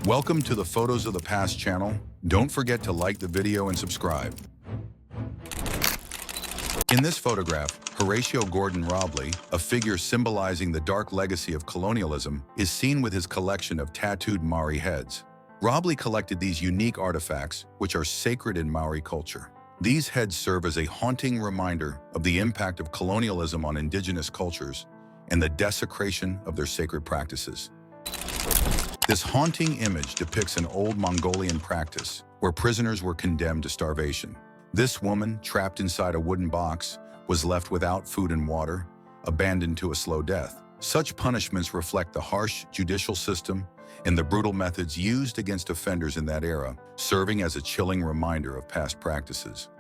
Welcome to the Photos of the Past channel. Don't forget to like the video and subscribe. In this photograph, Horatio Gordon Robley, a figure symbolizing the dark legacy of colonialism, is seen with his collection of tattooed Maori heads. Robley collected these unique artifacts, which are sacred in Maori culture. These heads serve as a haunting reminder of the impact of colonialism on indigenous cultures and the desecration of their sacred practices. This haunting image depicts an old Mongolian practice where prisoners were condemned to starvation. This woman, trapped inside a wooden box, was left without food and water, abandoned to a slow death. Such punishments reflect the harsh judicial system and the brutal methods used against offenders in that era, serving as a chilling reminder of past practices.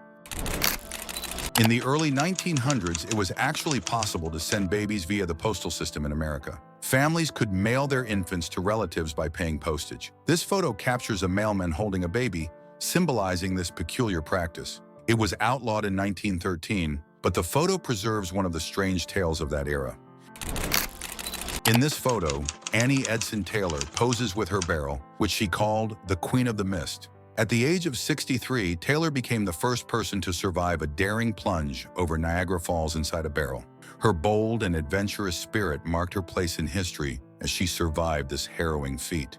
In the early 1900s, it was actually possible to send babies via the postal system in America. Families could mail their infants to relatives by paying postage. This photo captures a mailman holding a baby, symbolizing this peculiar practice. It was outlawed in 1913, but the photo preserves one of the strange tales of that era. In this photo, Annie Edson Taylor poses with her barrel, which she called the Queen of the Mist. At the age of 63, Taylor became the first person to survive a daring plunge over Niagara Falls inside a barrel. Her bold and adventurous spirit marked her place in history as she survived this harrowing feat.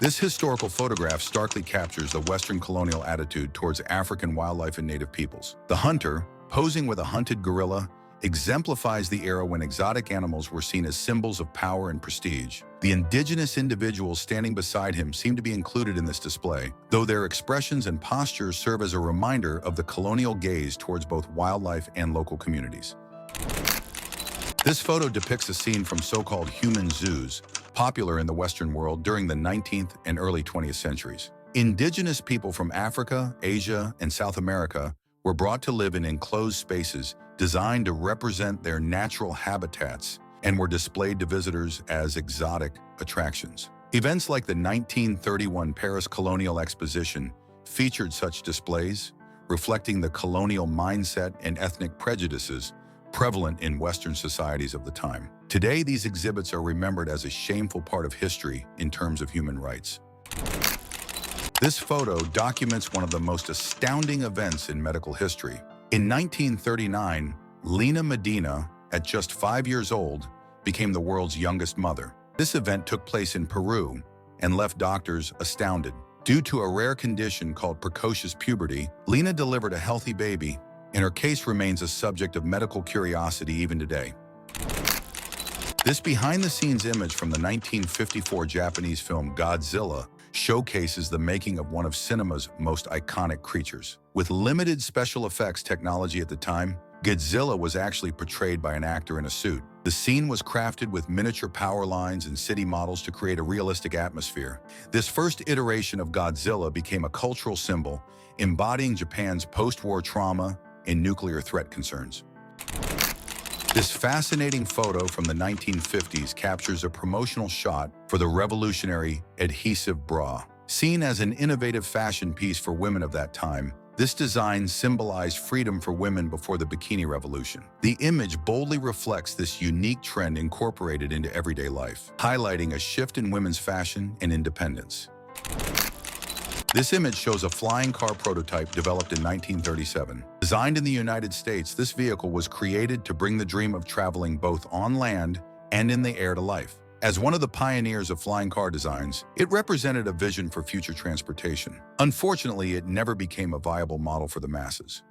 This historical photograph starkly captures the Western colonial attitude towards African wildlife and native peoples. The hunter, posing with a hunted gorilla, exemplifies the era when exotic animals were seen as symbols of power and prestige. The indigenous individuals standing beside him seem to be included in this display, though their expressions and postures serve as a reminder of the colonial gaze towards both wildlife and local communities. This photo depicts a scene from so-called human zoos, popular in the Western world during the 19th and early 20th centuries. Indigenous people from Africa, Asia, and South America were brought to live in enclosed spaces designed to represent their natural habitats and were displayed to visitors as exotic attractions. Events like the 1931 Paris Colonial Exposition featured such displays, reflecting the colonial mindset and ethnic prejudices prevalent in Western societies of the time. Today, these exhibits are remembered as a shameful part of history in terms of human rights. This photo documents one of the most astounding events in medical history. In 1939, Lena Medina, at just 5 years old, became the world's youngest mother. This event took place in Peru and left doctors astounded. Due to a rare condition called precocious puberty, Lena delivered a healthy baby, and her case remains a subject of medical curiosity even today. This behind-the-scenes image from the 1954 Japanese film Godzilla showcases the making of one of cinema's most iconic creatures. With limited special effects technology at the time, Godzilla was actually portrayed by an actor in a suit. The scene was crafted with miniature power lines and city models to create a realistic atmosphere. This first iteration of Godzilla became a cultural symbol, embodying Japan's post-war trauma and nuclear threat concerns. This fascinating photo from the 1950s captures a promotional shot for the revolutionary adhesive bra. Seen as an innovative fashion piece for women of that time, this design symbolized freedom for women before the bikini revolution. The image boldly reflects this unique trend incorporated into everyday life, highlighting a shift in women's fashion and independence. This image shows a flying car prototype developed in 1937. Designed in the United States, this vehicle was created to bring the dream of traveling both on land and in the air to life. As one of the pioneers of flying car designs, it represented a vision for future transportation. Unfortunately, it never became a viable model for the masses.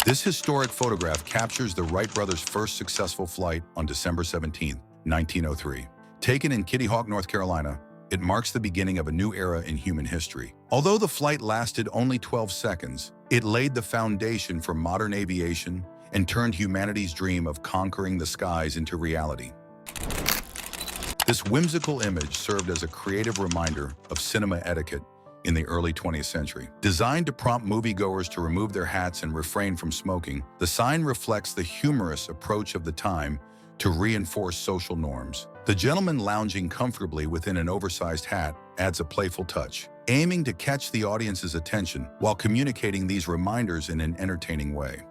This historic photograph captures the Wright brothers' first successful flight on December 17, 1903. Taken in Kitty Hawk, North Carolina, it marks the beginning of a new era in human history. Although the flight lasted only 12 seconds, it laid the foundation for modern aviation and turned humanity's dream of conquering the skies into reality. This whimsical image served as a creative reminder of cinema etiquette in the early 20th century. Designed to prompt moviegoers to remove their hats and refrain from smoking, the sign reflects the humorous approach of the time to reinforce social norms. The gentleman lounging comfortably within an oversized hat adds a playful touch, aiming to catch the audience's attention while communicating these reminders in an entertaining way.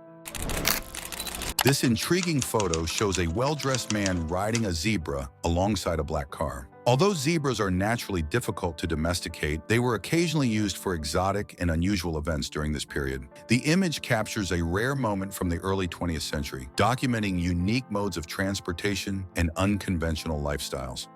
This intriguing photo shows a well-dressed man riding a zebra alongside a black car. Although zebras are naturally difficult to domesticate, they were occasionally used for exotic and unusual events during this period. The image captures a rare moment from the early 20th century, documenting unique modes of transportation and unconventional lifestyles.